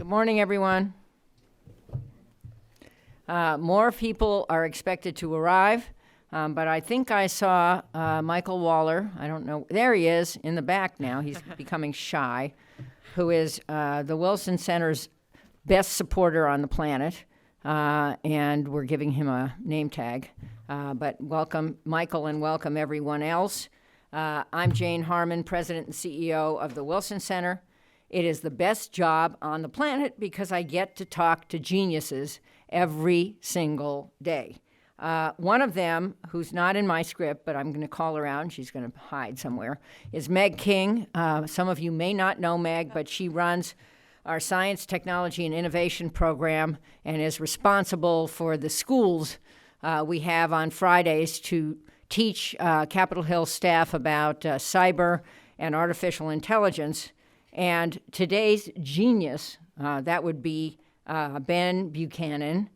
Good morning, everyone. More people are expected to arrive, but I think I saw Michael Waller. I don't know. There he is in the back now. He's becoming shy, who is the Wilson Center's best supporter on the planet, and we're giving him a name tag. But welcome, Michael, and welcome everyone else. I'm Jane Harman, President and CEO of the Wilson Center. It is the best job on the planet because I get to talk to geniuses every single day. One of them, who's not in my script, but I'm going to call her out, and she's going to hide somewhere, is Meg King. Some of you may not know Meg, but she runs our Science, Technology, and Innovation program and is responsible for the schools we have on Fridays to teach Capitol Hill staff about cyber and artificial intelligence. And today's genius, that would be Ben Buchanan,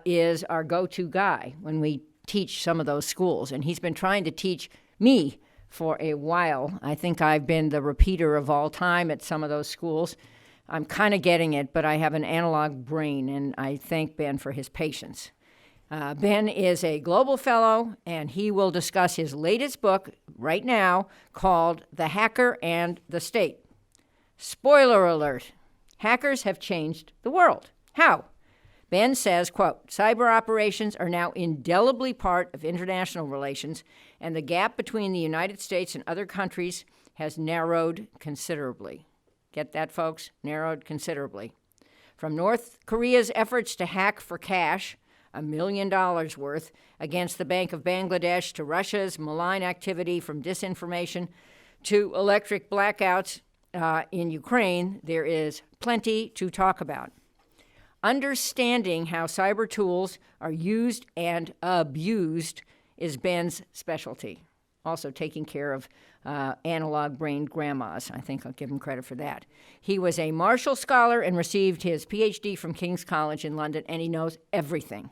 is our go-to guy when we teach some of those schools. And he's been trying to teach me for a while. I think I've been the repeater of all time at some of those schools. I'm kind of getting it, but I have an analog brain, and I thank Ben for his patience. Ben is a global fellow, and he will discuss his latest book right now called The Hacker and the State. Spoiler alert, hackers have changed the world. How? Ben says, quote, cyber operations are now indelibly part of international relations, and the gap between the United States and other countries has narrowed considerably. Get that, folks? Narrowed considerably. From North Korea's efforts to hack for cash, $1 million worth, against the Bank of Bangladesh, to Russia's malign activity from disinformation, to electric blackouts in Ukraine, there is plenty to talk about. Understanding how cyber tools are used and abused is Ben's specialty. Also taking care of analog-brained grandmas. I think I'll give him credit for that. He was a Marshall Scholar and received his PhD from King's College in London, and he knows everything.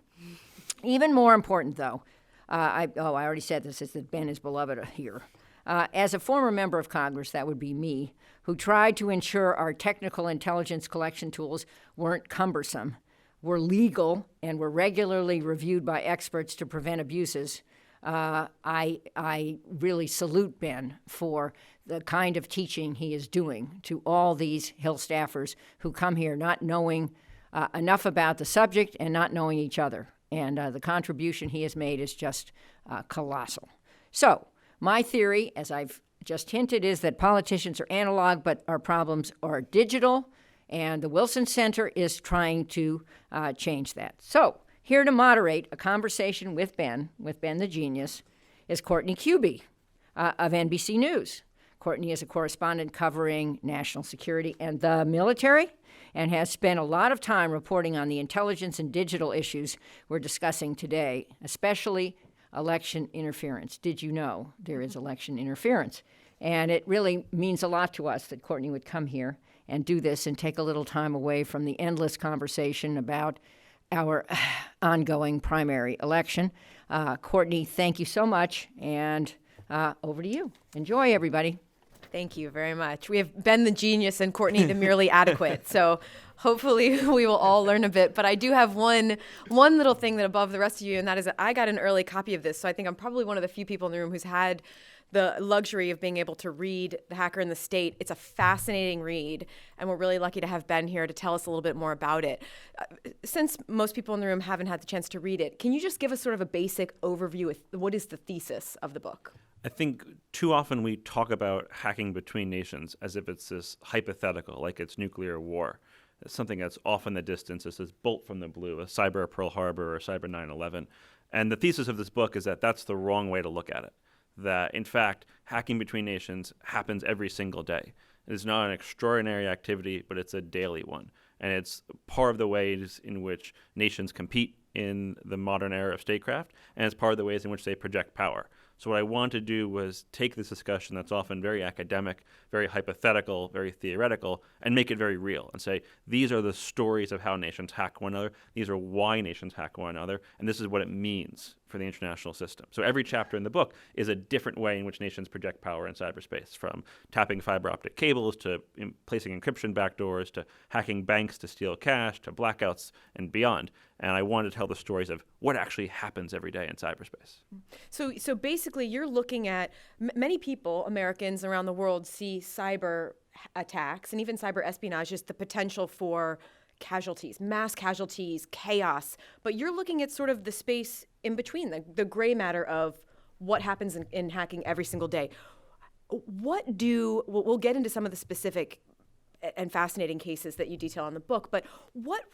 Even more important, though, I already said this, is that Ben is beloved here. As a former member of Congress, that would be me, who tried to ensure our technical intelligence collection tools weren't cumbersome, were legal, and were regularly reviewed by experts to prevent abuses, I really salute Ben for the kind of teaching he is doing to all these Hill staffers who come here not knowing enough about the subject and not knowing each other. And the contribution he has made is just colossal. So, my theory, as I've just hinted, is that politicians are analog, but our problems are digital, and the Wilson Center is trying to change that. So, here to moderate a conversation with Ben the genius, is Courtney Kube of NBC News. Courtney is a correspondent covering national security and the military, and has spent a lot of time reporting on the intelligence and digital issues we're discussing today, especially election interference. Did you know there is election interference? And it really means a lot to us that Courtney would come here and do this and take a little time away from the endless conversation about our ongoing primary election. Courtney, thank you so much, and over to you. Enjoy, everybody. Thank you very much. We have Ben the genius and Courtney the merely adequate. So hopefully we will all learn a bit. But I do have one little thing that above the rest of you, and that is that I got an early copy of this. So I think I'm probably one of the few people in the room who's had the luxury of being able to read The Hacker and the State. It's a fascinating read, and we're really lucky to have Ben here to tell us a little bit more about it. Since most people in the room haven't had the chance to read it, can you just give us sort of a basic overview of what is the thesis of the book? I think too often we talk about hacking between nations as if it's this hypothetical, like it's nuclear war. It's something that's off in the distance. It's this bolt from the blue, a cyber Pearl Harbor or cyber 9/11. And the thesis of this book is that that's the wrong way to look at it. That, in fact, hacking between nations happens every single day. It's not an extraordinary activity, but it's a daily one. And it's part of the ways in which nations compete in the modern era of statecraft, and it's part of the ways in which they project power. So what I wanted to do was take this discussion that's often very academic, very hypothetical, very theoretical, and make it very real and say, these are the stories of how nations hack one another, these are why nations hack one another, and this is what it means for the international system. So every chapter in the book is a different way in which nations project power in cyberspace, from tapping fiber optic cables to placing encryption backdoors to hacking banks to steal cash to blackouts and beyond. And I wanted to tell the stories of what actually happens every day in cyberspace. So basically, you're looking at many people, Americans around the world, see cyber attacks and even cyber espionage as the potential for casualties, mass casualties, chaos. But you're looking at sort of the space in between, the gray matter of what happens in hacking every single day. We'll get into some of the specific and fascinating cases that you detail in the book, but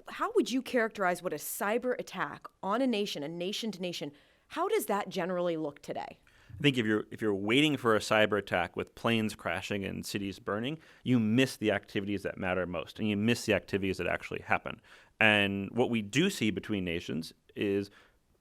how would you characterize what a cyber attack on a nation to nation, how does that generally look today? I think if you're waiting for a cyber attack with planes crashing and cities burning, you miss the activities that matter most, and you miss the activities that actually happen. And what we do see between nations is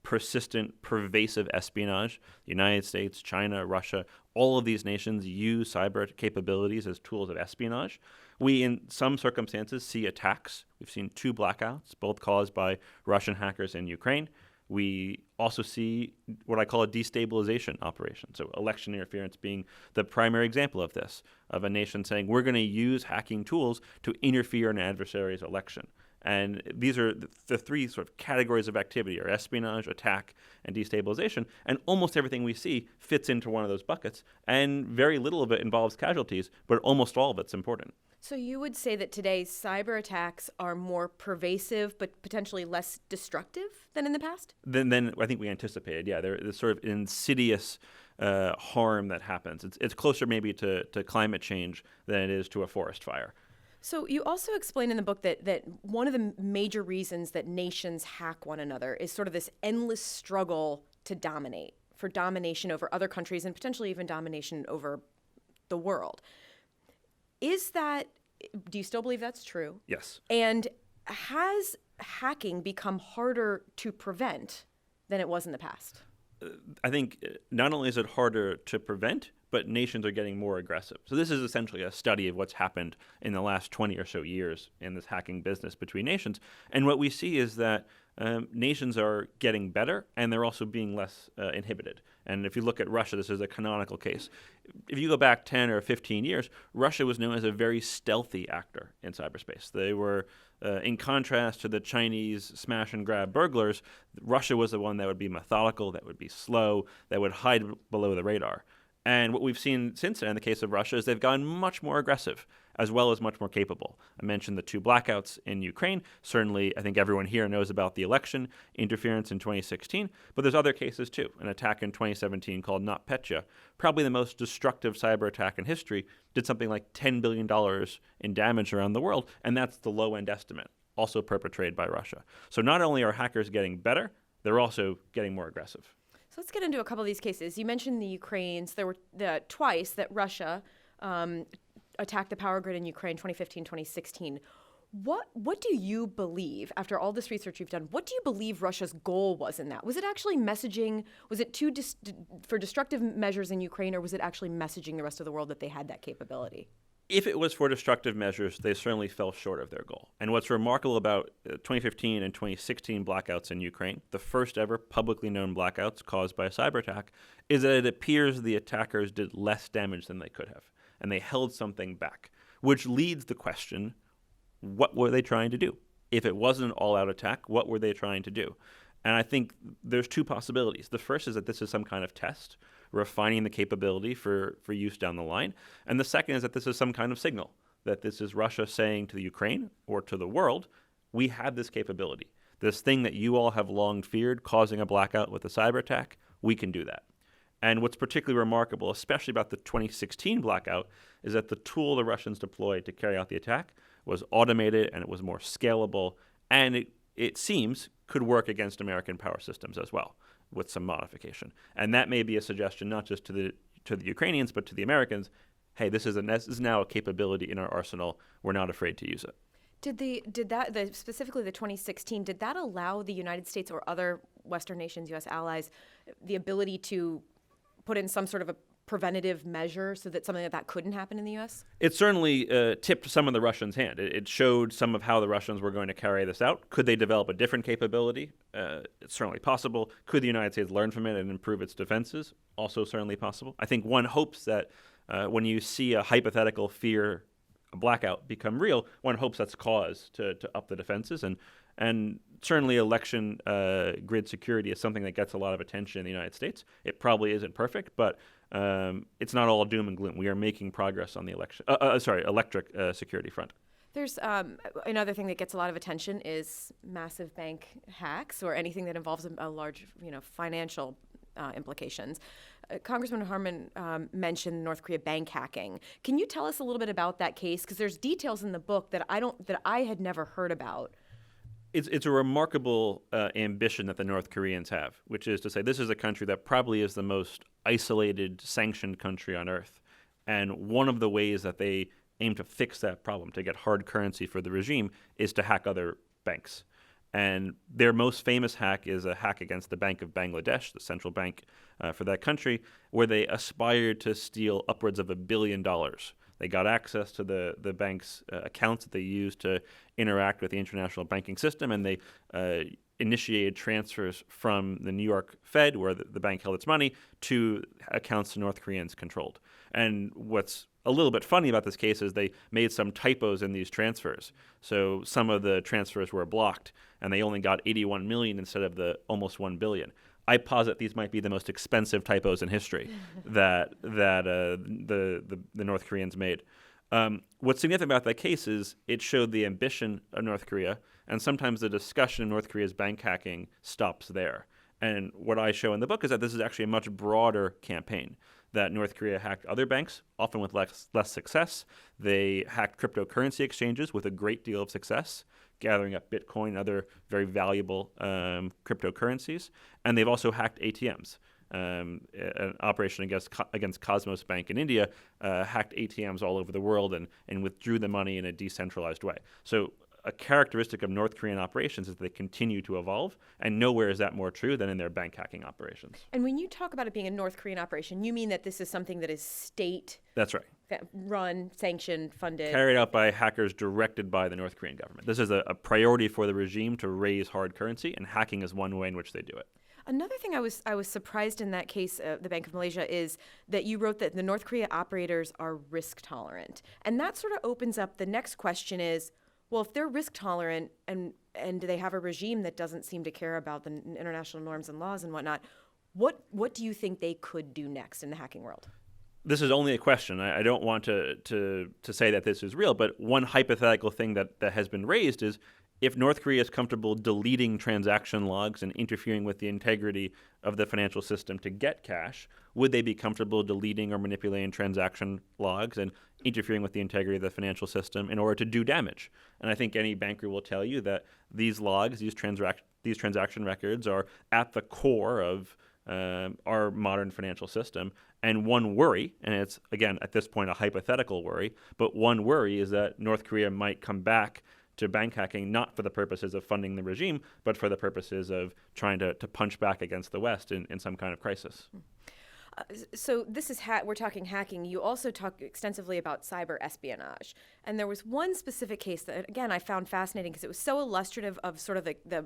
persistent, pervasive espionage. The United States, China, Russia, all of these nations use cyber capabilities as tools of espionage. We, in some circumstances, see attacks. We've seen 2 blackouts, both caused by Russian hackers in Ukraine. We also see what I call a destabilization operation. So election interference being the primary example of this, of a nation saying, we're going to use hacking tools to interfere in an adversary's election. And these are the 3 sort of categories of activity, are espionage, attack, and destabilization. And almost everything we see fits into one of those buckets. And very little of it involves casualties, but almost all of it's important. So you would say that today's cyber attacks are more pervasive, but potentially less destructive than in the past? Than I think we anticipated. Yeah, there's sort of insidious harm that happens. It's closer maybe to climate change than it is to a forest fire. So you also explain in the book that one of the major reasons that nations hack one another is sort of this endless struggle to dominate, for domination over other countries and potentially even domination over the world. Do you still believe that's true? Yes. And has hacking become harder to prevent than it was in the past? I think not only is it harder to prevent, but nations are getting more aggressive. So this is essentially a study of what's happened in the last 20 or so years in this hacking business between nations. And what we see is that nations are getting better, and they're also being less inhibited. And if you look at Russia, this is a canonical case. If you go back 10 or 15 years, Russia was known as a very stealthy actor in cyberspace. They were, in contrast to the Chinese smash and grab burglars, Russia was the one that would be methodical, that would be slow, that would hide below the radar. And what we've seen since then in the case of Russia is they've gotten much more aggressive, as well as much more capable. I mentioned the 2 blackouts in Ukraine. Certainly, I think everyone here knows about the election interference in 2016, but there's other cases too. An attack in 2017 called NotPetya, probably the most destructive cyber attack in history, did something like $10 billion in damage around the world, and that's the low-end estimate, also perpetrated by Russia. So not only are hackers getting better, they're also getting more aggressive. So let's get into a couple of these cases. You mentioned the Ukraines. There were twice that Russia attacked the power grid in Ukraine, 2015, 2016. What do you believe, after all this research you've done, what do you believe Russia's goal was in that? Was it actually messaging? Was it for destructive measures in Ukraine, or was it actually messaging the rest of the world that they had that capability? If it was for destructive measures, they certainly fell short of their goal. And what's remarkable about 2015 and 2016 blackouts in Ukraine, the first ever publicly known blackouts caused by a cyber attack, is that it appears the attackers did less damage than they could have, and they held something back, which leads the question, what were they trying to do? If it wasn't an all-out attack, what were they trying to do? And I think there's 2 possibilities. The first is that this is some kind of test, refining the capability for use down the line. And the second is that this is some kind of signal, that this is Russia saying to the Ukraine or to the world, we have this capability. This thing that you all have long feared, causing a blackout with a cyber attack, we can do that. And what's particularly remarkable, especially about the 2016 blackout, is that the tool the Russians deployed to carry out the attack was automated, and it was more scalable, and it seems could work against American power systems as well, with some modification. And that may be a suggestion not just to the Ukrainians, but to the Americans. Hey, this is now a capability in our arsenal. We're not afraid to use it. Specifically the 2016, did that allow the United States or other Western nations, U.S. allies, the ability to put in some sort of a preventative measure so that something like that couldn't happen in the U.S.? It certainly tipped some of the Russians' hand. It showed some of how the Russians were going to carry this out. Could they develop a different capability? It's certainly possible. Could the United States learn from it and improve its defenses? Also certainly possible. I think one hopes that when you see a hypothetical fear, a blackout, become real, one hopes that's cause to up the defenses. And certainly election grid security is something that gets a lot of attention in the United States. It probably isn't perfect, but it's not all doom and gloom. We are making progress on the electric security front. There's another thing that gets a lot of attention is massive bank hacks or anything that involves a large, financial implications. Congressman Harman mentioned North Korea bank hacking. Can you tell us a little bit about that case? Because there's details in the book that I had never heard about. It's a remarkable ambition that the North Koreans have, which is to say this is a country that probably is the most isolated, sanctioned country on earth. And one of the ways that they aim to fix that problem, to get hard currency for the regime, is to hack other banks. And their most famous hack is a hack against the Bank of Bangladesh, the central bank for that country, where they aspired to steal upwards of $1 billion. They got access to the bank's accounts that they used to interact with the international banking system, and they initiated transfers from the New York Fed, where the bank held its money, to accounts the North Koreans controlled. And what's a little bit funny about this case is they made some typos in these transfers. So some of the transfers were blocked, and they only got 81 million instead of the almost 1 billion. I posit these might be the most expensive typos in history that the North Koreans made. What's significant about that case is it showed the ambition of North Korea, and sometimes the discussion of North Korea's bank hacking stops there. And what I show in the book is that this is actually a much broader campaign, that North Korea hacked other banks, often with less success. They hacked cryptocurrency exchanges with a great deal of success, gathering up Bitcoin and other very valuable cryptocurrencies. And they've also hacked ATMs. An operation against Cosmos Bank in India hacked ATMs all over the world and withdrew the money in a decentralized way. So a characteristic of North Korean operations is that they continue to evolve, and nowhere is that more true than in their bank hacking operations. And when you talk about it being a North Korean operation, you mean that this is something that is state That's right. run, sanctioned, funded? Carried out by hackers directed by the North Korean government. This is a priority for the regime to raise hard currency, and hacking is one way in which they do it. Another thing I was surprised in that case, the Bank of Malaysia, is that you wrote that the North Korea operators are risk tolerant. And that sort of opens up the next question is, well, if they're risk tolerant and they have a regime that doesn't seem to care about the international norms and laws and whatnot, what do you think they could do next in the hacking world? This is only a question. I don't want to say that this is real, but one hypothetical thing that has been raised is if North Korea is comfortable deleting transaction logs and interfering with the integrity of the financial system to get cash, would they be comfortable deleting or manipulating transaction logs and interfering with the integrity of the financial system in order to do damage? And I think any banker will tell you that these logs, these transaction records are at the core of our modern financial system. And one worry, and it's, again, at this point, a hypothetical worry, but one worry is that North Korea might come back to bank hacking, not for the purposes of funding the regime, but for the purposes of trying to punch back against the West in some kind of crisis. So this is we're talking hacking. You also talk extensively about cyber espionage. And there was one specific case that, again, I found fascinating because it was so illustrative of sort of the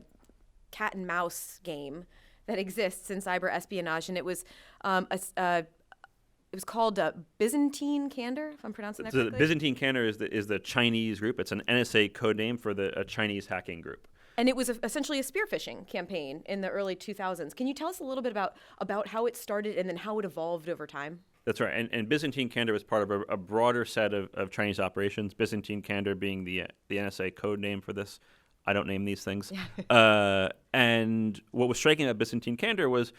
cat and mouse game that exists in cyber espionage. And it was it was called Byzantine Candor, if I'm pronouncing that correctly. Byzantine Candor is the Chinese group. It's an NSA code name for a Chinese hacking group. And it was essentially a spear phishing campaign in the early 2000s. Can you tell us a little bit about how it started and then how it evolved over time? That's right. And Byzantine Candor was part of a broader set of Chinese operations, Byzantine Candor being the NSA code name for this. I don't name these things. And what was striking about Byzantine Candor was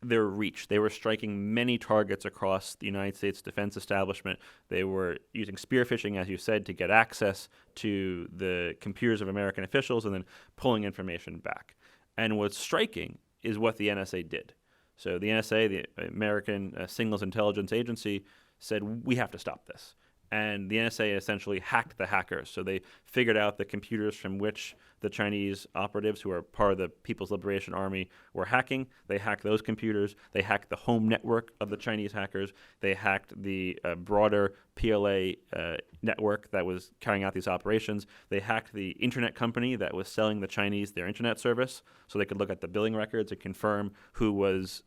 their reach. They were striking many targets across the United States defense establishment. They were using spear phishing, as you said, to get access to the computers of American officials and then pulling information back. And what's striking is what the NSA did. So the NSA, the American Signals Intelligence Agency, said, we have to stop this. and the NSA essentially hacked the hackers. So they figured out the computers from which the Chinese operatives, who are part of the People's Liberation Army, were hacking. They hacked those computers. They hacked the home network of the Chinese hackers. They hacked the broader PLA network that was carrying out these operations. They hacked the internet company that was selling the Chinese their internet service, so they could look at the billing records and confirm who was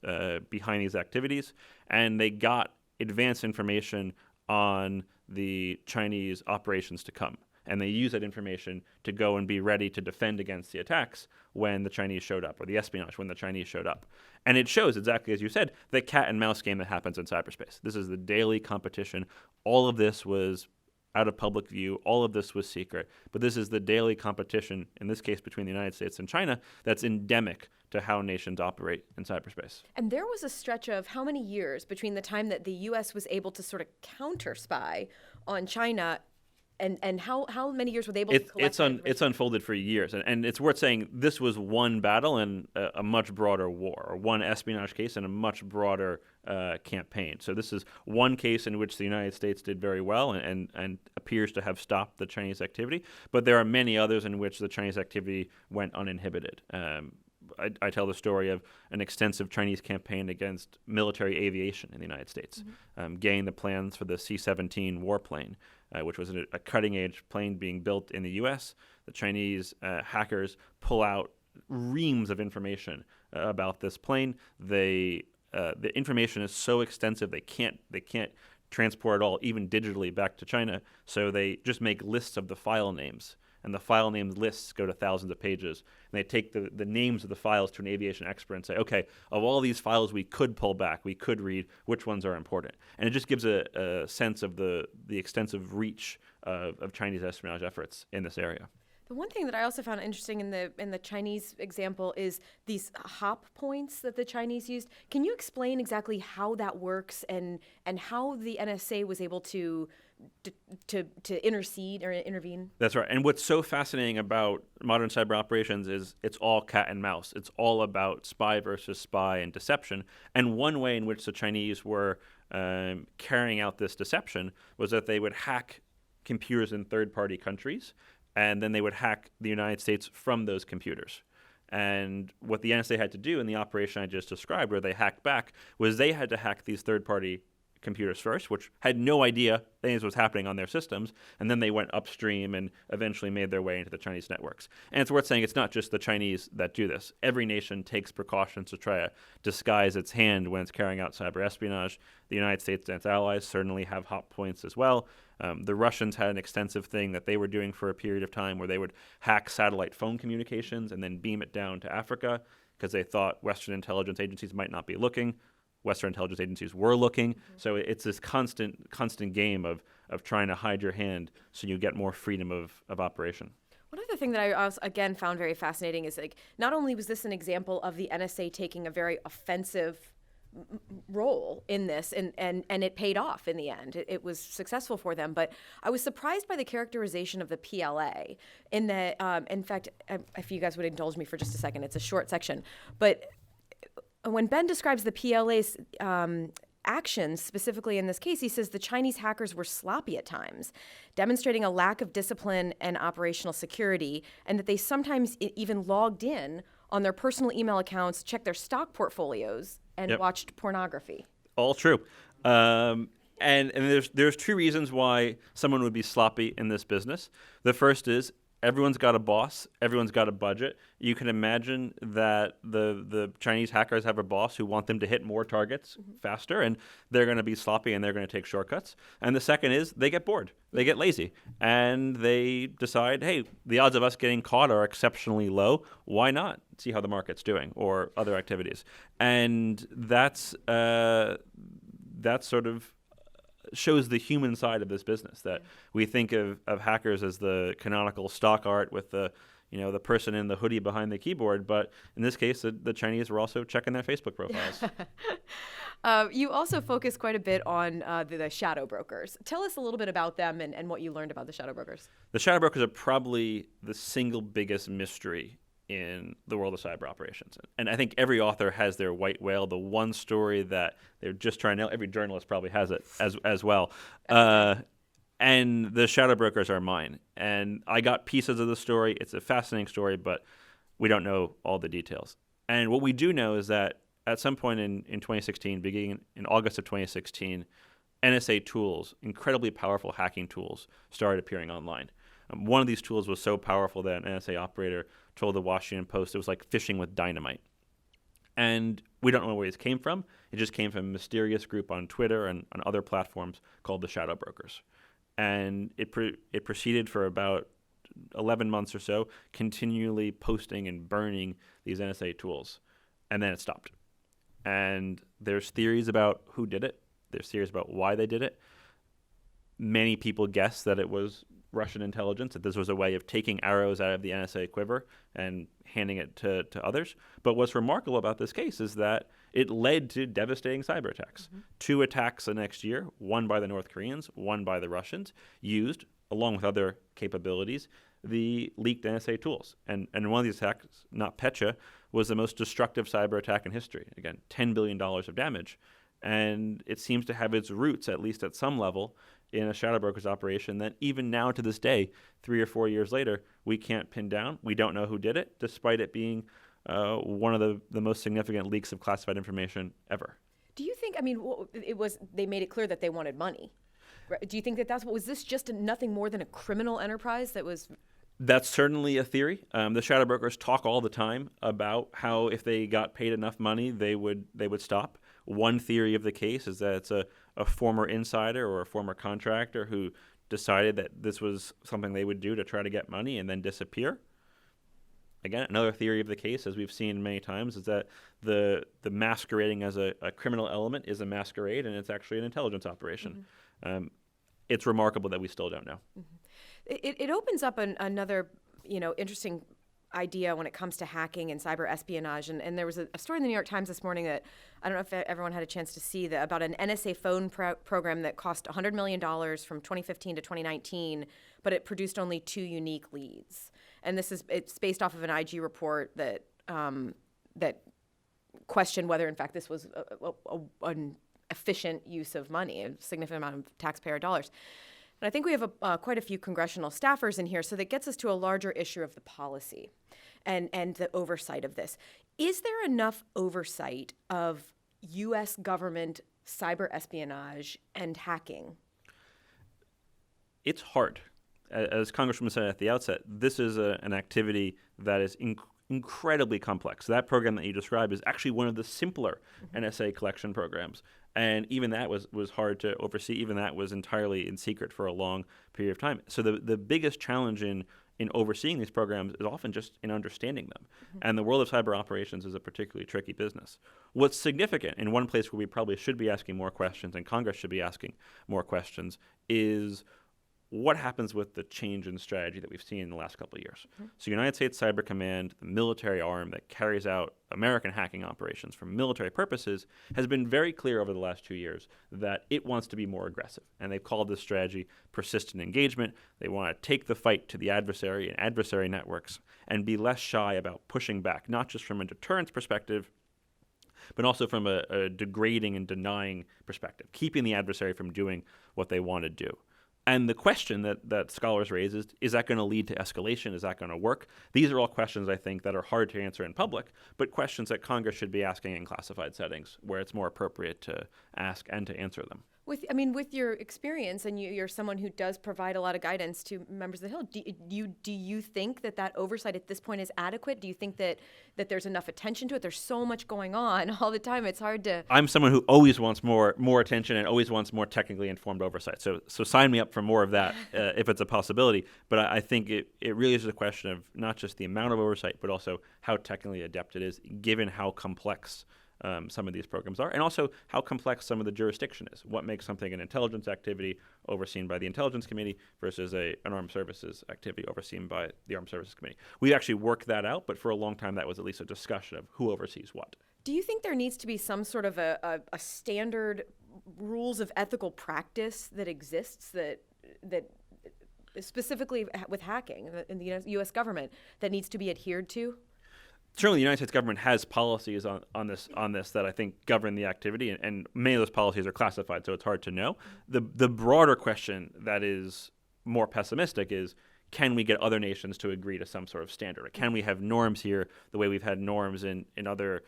behind these activities. And they got advanced information on the Chinese operations to come. And they used that information to go and be ready to defend against the attacks when the Chinese showed up, or the espionage when the Chinese showed up. And it shows, exactly as you said, the cat and mouse game that happens in cyberspace. This is the daily competition. All of this was out of public view. All of this was secret. But this is the daily competition, in this case between the United States and China, that's endemic to how nations operate in cyberspace. And there was a stretch of how many years between the time that the U.S. was able to sort of counter-spy on China and how many years were they able to collect it's unfolded for years. And it's worth saying this was one battle and a much broader war, or one espionage case and a much broader campaign. So this is one case in which the United States did very well and appears to have stopped the Chinese activity. But there are many others in which the Chinese activity went uninhibited. I tell the story of an extensive Chinese campaign against military aviation in the United States, getting the plans for the C-17 warplane, which was a cutting-edge plane being built in the U.S. The Chinese hackers pull out reams of information about this plane. The information is so extensive they can't transport it all, even digitally, back to China. So they just make lists of the file names. And the file names lists go to thousands of pages. And they take the names of the files to an aviation expert and say, okay, of all these files we could pull back, we could read, which ones are important? And it just gives a sense of the extensive reach of Chinese espionage efforts in this area. The one thing that I also found interesting in the Chinese example is these hop points that the Chinese used. Can you explain exactly how that works and how the NSA was able to intercede or intervene? That's right. And what's so fascinating about modern cyber operations is it's all cat and mouse. It's all about spy versus spy and deception. And one way in which the Chinese were carrying out this deception was that they would hack computers in third-party countries, and then they would hack the United States from those computers. And what the NSA had to do in the operation I just described, where they hacked back, was they had to hack these third-party computers first, which had no idea things was happening on their systems, and then they went upstream and eventually made their way into the Chinese networks. And it's worth saying it's not just the Chinese that do this. Every nation takes precautions to try to disguise its hand when it's carrying out cyber espionage. The United States and its allies certainly have hot points as well. The Russians had an extensive thing that they were doing for a period of time where they would hack satellite phone communications and then beam it down to Africa because they thought Western intelligence agencies might not be looking. Western intelligence agencies were looking. So it's this constant game of trying to hide your hand so you get more freedom of operation. One other thing that I also, again, found very fascinating is, like, not only was this an example of the NSA taking a very offensive role in this, and it paid off in the end. It was successful for them, but I was surprised by the characterization of the PLA in that, in fact, if you guys would indulge me for just a second, it's a short section, but when Ben describes the PLA's actions, specifically in this case, he says the Chinese hackers were sloppy at times, demonstrating a lack of discipline and operational security, and that they sometimes even logged in on their personal email accounts, checked their stock portfolios, and watched pornography. All true. And there's two reasons why someone would be sloppy in this business. The first is everyone's got a boss. Everyone's got a budget. You can imagine that the Chinese hackers have a boss who want them to hit more targets faster, and they're going to be sloppy and they're going to take shortcuts. And the second is they get bored. They get lazy. And they decide, hey, the odds of us getting caught are exceptionally low. Why not see how the market's doing or other activities? And that's sort of shows the human side of this business, that we think of hackers as the canonical stock art with the person in the hoodie behind the keyboard, but in this case the Chinese were also checking their Facebook profiles. You also focus quite a bit on the shadow brokers. Tell us a little bit about them and what you learned about the shadow brokers. The shadow brokers are probably the single biggest mystery in the world of cyber operations. And I think every author has their white whale, the one story that they're just trying to know. Every journalist probably has it as well. And And the shadow brokers are mine. And I got pieces of the story. It's a fascinating story, but we don't know all the details. And what we do know is that at some point in 2016, beginning in August of 2016, NSA tools, incredibly powerful hacking tools, started appearing online. One of these tools was so powerful that an NSA operator told the Washington Post it was like fishing with dynamite. And we don't know where this came from. It just came from a mysterious group on Twitter and on other platforms called the Shadow Brokers. And it proceeded for about 11 months or so, continually posting and burning these NSA tools. And then it stopped. And there's theories about who did it. There's theories about why they did it. Many people guess that it was Russian intelligence, that this was a way of taking arrows out of the NSA quiver and handing it to others. But what's remarkable about this case is that it led to devastating cyber attacks. 2 attacks the next year, one by the North Koreans, one by the Russians, used, along with other capabilities, the leaked NSA tools. And one of these attacks, NotPetya, was the most destructive cyber attack in history. Again, $10 billion of damage. And it seems to have its roots, at least at some level, in a shadow broker's operation that even now to this day, 3 or 4 years later, we can't pin down. We don't know who did it, despite it being one of the most significant leaks of classified information ever. Do you think, I mean, they made it clear that they wanted money. Right? Do you think that was this just nothing more than a criminal enterprise that was... That's certainly a theory. The shadow brokers talk all the time about how if they got paid enough money, they would stop. One theory of the case is that it's a former insider or a former contractor who decided that this was something they would do to try to get money and then disappear. Again, another theory of the case, as we've seen many times, is that the masquerading as a criminal element is a masquerade, and it's actually an intelligence operation. It's remarkable that we still don't know. It opens up another, interesting idea when it comes to hacking and cyber espionage. And there was a story in the New York Times this morning that I don't know if everyone had a chance to see about an NSA phone program that cost $100 million from 2015 to 2019, but it produced only 2 unique leads. And it's based off of an IG report that questioned whether, in fact, this was an efficient use of money, a significant amount of taxpayer dollars. And I think we have quite a few congressional staffers in here, so that gets us to a larger issue of the policy and the oversight of this. Is there enough oversight of U.S. government cyber espionage and hacking? It's hard. As Congresswoman said at the outset, this is an activity that is incredibly complex. That program that you described is actually one of the simpler NSA collection programs. And even that was hard to oversee. Even that was entirely in secret for a long period of time. So the biggest challenge in overseeing these programs is often just in understanding them. And the world of cyber operations is a particularly tricky business. What's significant, in one place where we probably should be asking more questions and Congress should be asking more questions, is what happens with the change in strategy that we've seen in the last couple of years. So United States Cyber Command, the military arm that carries out American hacking operations for military purposes, has been very clear over the last 2 years that it wants to be more aggressive. And they've called this strategy persistent engagement. They want to take the fight to the adversary and adversary networks and be less shy about pushing back, not just from a deterrence perspective, but also from a degrading and denying perspective, keeping the adversary from doing what they want to do. And the question that scholars raise is that going to lead to escalation? Is that going to work? These are all questions, I think, that are hard to answer in public, but questions that Congress should be asking in classified settings where it's more appropriate to ask and to answer them. With your experience, and you're someone who does provide a lot of guidance to members of the Hill, do you think that oversight at this point is adequate? Do you think that there's enough attention to it? There's so much going on all the time. It's hard to... I'm someone who always wants more attention and always wants more technically informed oversight. So sign me up for more of that if it's a possibility. But I think it really is a question of not just the amount of oversight, but also how technically adept it is, given how complex some of these programs are, and also how complex some of the jurisdiction is. What makes something an intelligence activity overseen by the Intelligence Committee versus an armed services activity overseen by the Armed Services Committee? We actually worked that out, but for a long time that was at least a discussion of who oversees what. Do you think there needs to be some sort of a standard rules of ethical practice that exists that specifically with hacking in the U.S. government that needs to be adhered to? certainly the United States government has policies on this that I think govern the activity, and many of those policies are classified, so it's hard to know. The broader question that is more pessimistic is, can we get other nations to agree to some sort of standard? Can we have norms here the way we've had norms in other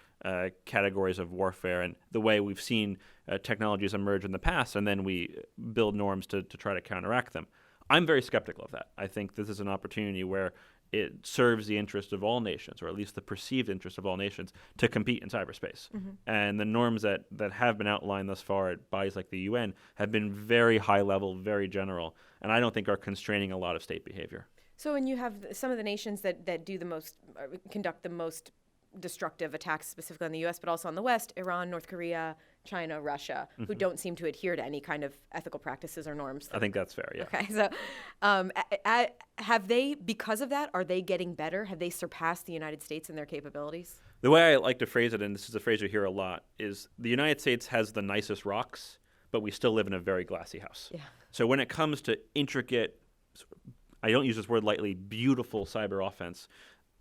categories of warfare, and the way we've seen technologies emerge in the past, and then we build norms to try to counteract them? I'm very skeptical of that. I think this is an opportunity where it serves the interest of all nations, or at least the perceived interest of all nations, to compete in cyberspace. And the norms that have been outlined thus far at bodies like the UN have been very high level, very general, and I don't think are constraining a lot of state behavior. So when you have some of the nations that do the most, conduct the most destructive attacks, specifically on the U.S., but also on the West, Iran, North Korea, China, Russia, who don't seem to adhere to any kind of ethical practices or norms. I think that's fair, yeah. Okay, so have they, because of that, are they getting better? Have they surpassed the United States in their capabilities? The way I like to phrase it, and this is a phrase you hear a lot, is the United States has the nicest rocks, but we still live in a very glassy house. Yeah. So when it comes to intricate, I don't use this word lightly, beautiful cyber offense,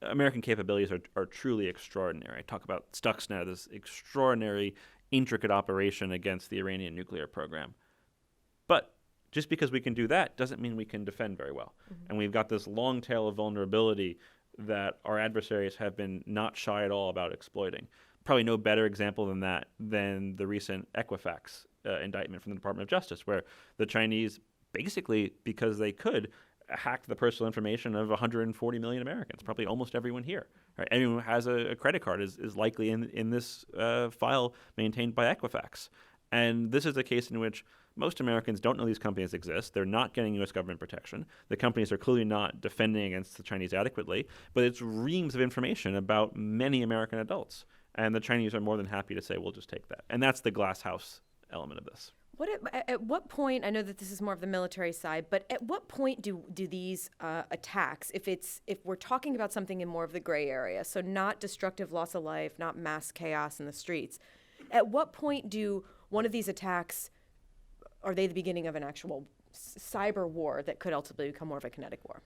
American capabilities are truly extraordinary. I talk about Stuxnet, this extraordinary, intricate operation against the Iranian nuclear program. But just because we can do that doesn't mean we can defend very well. And we've got this long tail of vulnerability that our adversaries have been not shy at all about exploiting. Probably no better example than that than the recent Equifax indictment from the Department of Justice, where the Chinese, basically because they could, hacked the personal information of 140 million Americans, probably almost everyone here. Right? Anyone who has a credit card is likely in this file maintained by Equifax. And this is a case in which most Americans don't know these companies exist. They're not getting U.S. government protection. The companies are clearly not defending against the Chinese adequately, but it's reams of information about many American adults. And the Chinese are more than happy to say, we'll just take that. And that's the glass house element of this. At what point, I know that this is more of the military side, but at what point do these attacks, if we're talking about something in more of the gray area, so not destructive loss of life, not mass chaos in the streets, at what point do one of these attacks, are they the beginning of an actual cyber war that could ultimately become more of a kinetic war?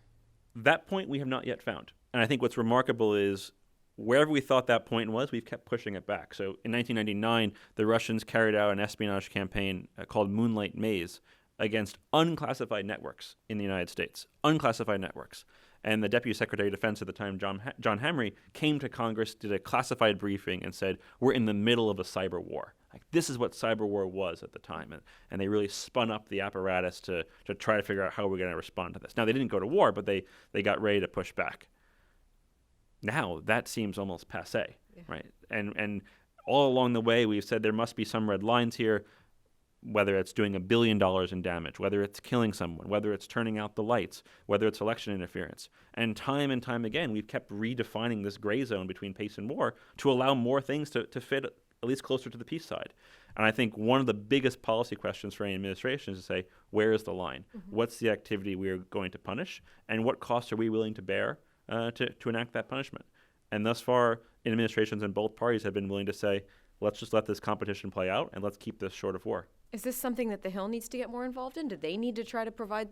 That point we have not yet found. And I think what's remarkable is wherever we thought that point was, we've kept pushing it back. So in 1999, the Russians carried out an espionage campaign called Moonlight Maze against unclassified networks in the United States, unclassified networks. And the Deputy Secretary of Defense at the time, John Hamre, came to Congress, did a classified briefing, and said, we're in the middle of a cyber war. Like, this is what cyber war was at the time. And they really spun up the apparatus to try to figure out how we're going to respond to this. Now, they didn't go to war, but they got ready to push back. Now that seems almost passé, right? And all along the way, we've said there must be some red lines here, whether it's doing $1 billion in damage, whether it's killing someone, whether it's turning out the lights, whether it's election interference. And time again, we've kept redefining this gray zone between peace and war to allow more things to fit at least closer to the peace side. And I think one of the biggest policy questions for any administration is to say, where is the line? What's the activity we are going to punish? And what costs are we willing to bear to enact that punishment? And thus far, administrations in both parties have been willing to say, let's just let this competition play out and let's keep this short of war. Is this something that the Hill needs to get more involved in? Do they need to try to provide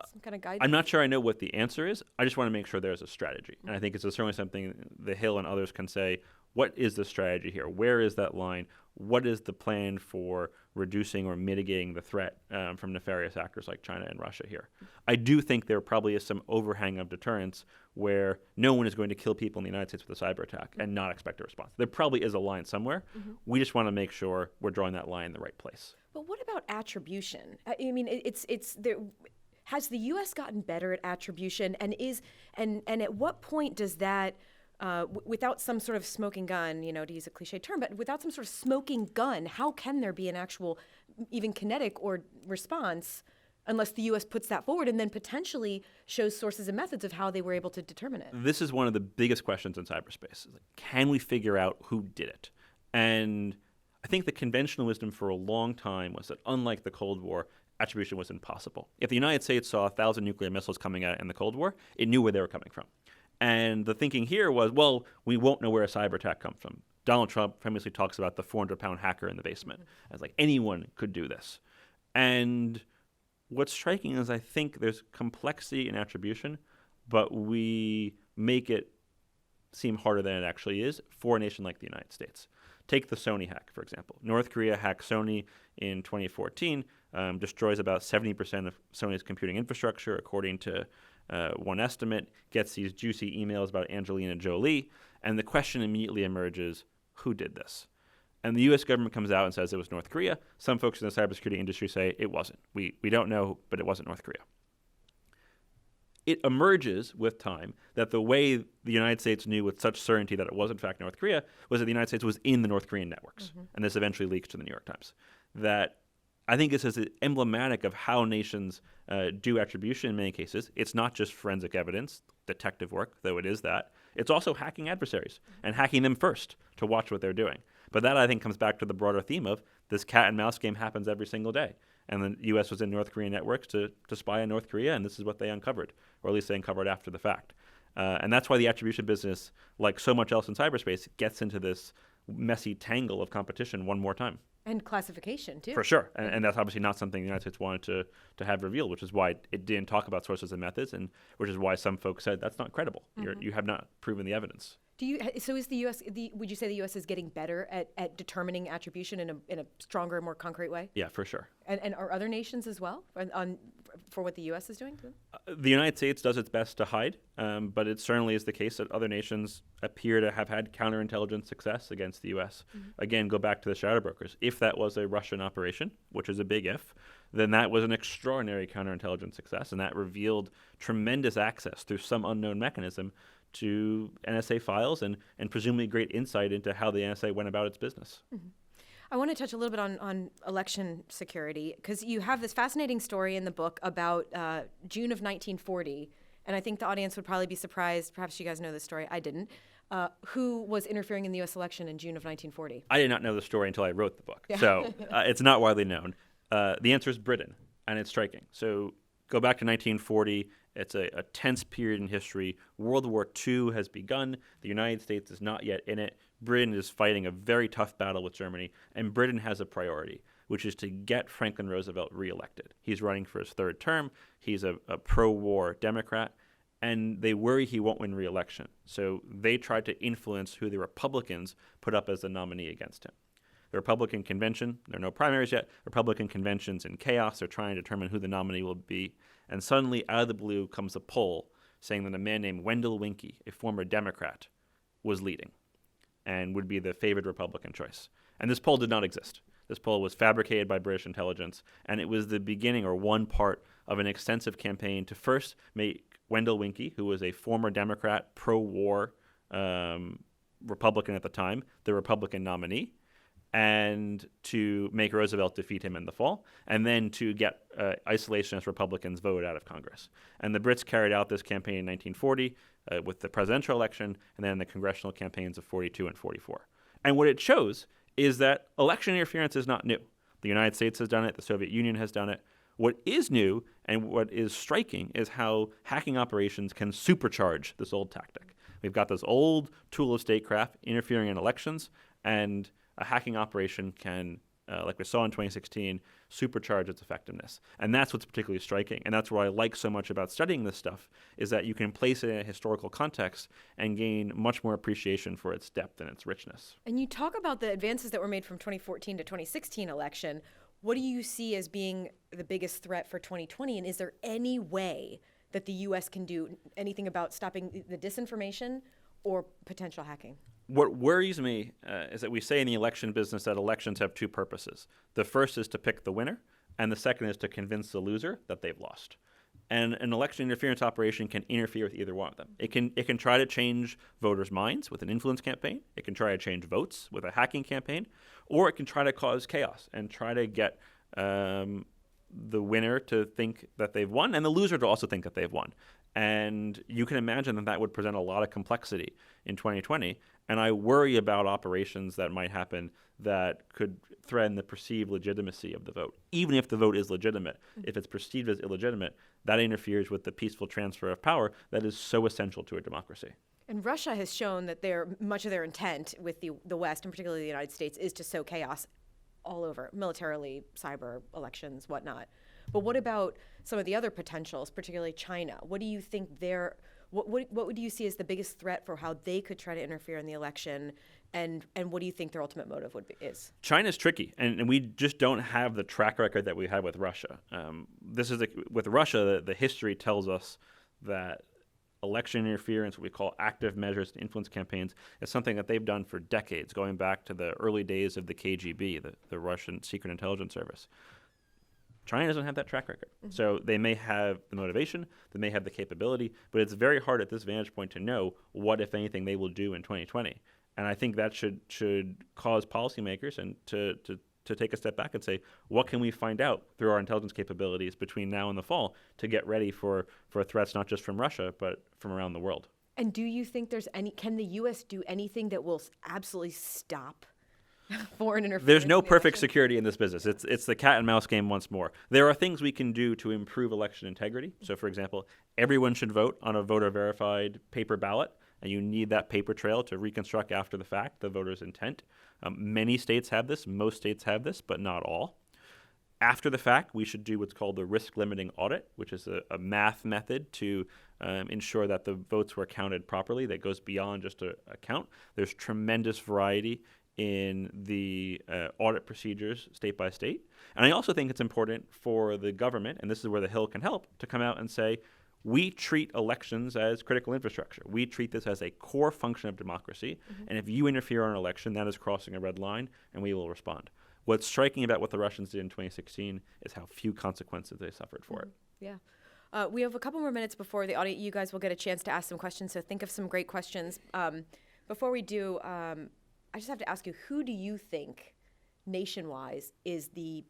some kind of guidance? I'm not sure I know what the answer is. I just want to make sure there's a strategy. And I think it's certainly something the Hill and others can say, what is the strategy here? Where is that line? What is the plan for reducing or mitigating the threat from nefarious actors like China and Russia here? I do think there probably is some overhang of deterrence where no one is going to kill people in the United States with a cyber attack and not expect a response. There probably is a line somewhere. We just want to make sure we're drawing that line in the right place. But what about attribution? I mean, it's there. Has the U.S. gotten better at attribution, and at what point does that, without some sort of smoking gun, to use a cliche term, but without some sort of smoking gun, how can there be an actual, even kinetic or response, unless the U.S. puts that forward and then potentially shows sources and methods of how they were able to determine it? This is one of the biggest questions in cyberspace. Can we figure out who did it? And I think the conventional wisdom for a long time was that, unlike the Cold War, attribution was impossible. If the United States saw 1,000 nuclear missiles coming out in the Cold War, it knew where they were coming from. And the thinking here was, well, we won't know where a cyber attack comes from. Donald Trump famously talks about the 400-pound hacker in the basement. As like anyone could do this. And what's striking is I think there's complexity in attribution, but we make it seem harder than it actually is for a nation like the United States. Take the Sony hack, for example. North Korea hacked Sony in 2014, destroys about 70% of Sony's computing infrastructure, according to one estimate, gets these juicy emails about Angelina Jolie, and the question immediately emerges, who did this? And the U.S. government comes out and says it was North Korea. Some folks in the cybersecurity industry say it wasn't. We don't know, but it wasn't North Korea. It emerges with time that the way the United States knew with such certainty that it was in fact North Korea was that the United States was in the North Korean networks. And this eventually leaks to the New York Times. That I think this is emblematic of how nations do attribution in many cases. It's not just forensic evidence, detective work, though it is that. It's also hacking adversaries and hacking them first to watch what they're doing. But that, I think, comes back to the broader theme of this cat and mouse game happens every single day. And the U.S. was in North Korean networks to spy on North Korea, and this is what they uncovered, or at least they uncovered after the fact. And that's why the attribution business, like so much else in cyberspace, gets into this messy tangle of competition one more time. And classification, too. For sure. And that's obviously not something the United States wanted to have revealed, which is why it didn't talk about sources and methods, and which is why some folks said that's not credible. You have not proven the evidence. So is the U.S. Would you say the U.S. is getting better at determining attribution in a stronger, more concrete way? Yeah, for sure. And are other nations as well for what the U.S. is doing? The United States does its best to hide, but it certainly is the case that other nations appear to have had counterintelligence success against the U.S. Again, go back to the shadow brokers. If that was a Russian operation, which is a big if, then that was an extraordinary counterintelligence success, and that revealed tremendous access through some unknown mechanism to NSA files and presumably great insight into how the NSA went about its business. I want to touch a little bit on election security, because you have this fascinating story in the book about June of 1940, and I think the audience would probably be surprised, perhaps you guys know this story, I didn't, who was interfering in the U.S. election in June of 1940. I did not know the story until I wrote the book, so it's not widely known. The answer is Britain, and it's striking. So go back to 1940. It's a tense period in history. World War II has begun. The United States is not yet in it. Britain is fighting a very tough battle with Germany, and Britain has a priority, which is to get Franklin Roosevelt reelected. He's running for his third term. He's a pro-war Democrat, and they worry he won't win re-election. So they try to influence who the Republicans put up as the nominee against him. The Republican convention, there are no primaries yet, Republican convention's in chaos. They're trying to determine who the nominee will be. And suddenly, out of the blue, comes a poll saying that a man named Wendell Winkie, a former Democrat, was leading and would be the favored Republican choice. And this poll did not exist. This poll was fabricated by British intelligence, and it was the beginning or one part of an extensive campaign to first make Wendell Winkie, who was a former Democrat, pro-war Republican at the time, the Republican nominee, and to make Roosevelt defeat him in the fall, and then to get isolationist Republicans voted out of Congress. And the Brits carried out this campaign in 1940 with the presidential election, and then the congressional campaigns of 42 and 44. And what it shows is that election interference is not new. The United States has done it. The Soviet Union has done it. What is new and what is striking is how hacking operations can supercharge this old tactic. We've got this old tool of statecraft interfering in elections, and a hacking operation can, like we saw in 2016, supercharge its effectiveness. And that's what's particularly striking. And that's what I like so much about studying this stuff, is that you can place it in a historical context and gain much more appreciation for its depth and its richness. And you talk about the advances that were made from 2014 to 2016 election. What do you see as being the biggest threat for 2020? And is there any way that the U.S. can do anything about stopping the disinformation or potential hacking? What worries me is that we say in the election business that elections have two purposes. The first is to pick the winner, and the second is to convince the loser that they've lost. And an election interference operation can interfere with either one of them. It can try to change voters' minds with an influence campaign. It can try to change votes with a hacking campaign, or it can try to cause chaos and try to get the winner to think that they've won, and the loser to also think that they've won. And you can imagine that that would present a lot of complexity in 2020. And I worry about operations that might happen that could threaten the perceived legitimacy of the vote. Even if the vote is legitimate, if it's perceived as illegitimate, that interferes with the peaceful transfer of power that is so essential to a democracy. And Russia has shown that much of their intent with the West, and particularly the United States, is to sow chaos all over, militarily, cyber, elections, whatnot. But what about some of the other potentials, particularly China? What do you think What would you see as the biggest threat for how they could try to interfere in the election? And what do you think their ultimate motive is? China's tricky, and we just don't have the track record that we had with Russia. With Russia, the history tells us that election interference, what we call active measures to influence campaigns, is something that they've done for decades, going back to the early days of the KGB, the Russian Secret Intelligence Service. China doesn't have that track record. So they may have the motivation, they may have the capability, but it's very hard at this vantage point to know what, if anything, they will do in 2020. And I think that should cause policymakers and to take a step back and say, what can we find out through our intelligence capabilities between now and the fall to get ready for threats not just from Russia, but from around the world? And do you think can the U.S. do anything that will absolutely stop foreign interference? There's no in the perfect election? security in this business. It's the cat and mouse game once more. There are things we can do to improve election integrity. So, for example, everyone should vote on a voter-verified paper ballot, and you need that paper trail to reconstruct after the fact the voter's intent. Many states have this. Most states have this, but not all. After the fact, we should do what's called the risk-limiting audit, which is a math method to ensure that the votes were counted properly that goes beyond just a count. There's tremendous variety in the audit procedures state by state. And I also think it's important for the government, and this is where the Hill can help, to come out and say, we treat elections as critical infrastructure. We treat this as a core function of democracy. And if you interfere on an election, that is crossing a red line, and we will respond. What's striking about what the Russians did in 2016 is how few consequences they suffered for it. Yeah. We have a couple more minutes before the audience. You guys will get a chance to ask some questions, so think of some great questions. Before we do, I just have to ask you, who do you think, nation-wise, is the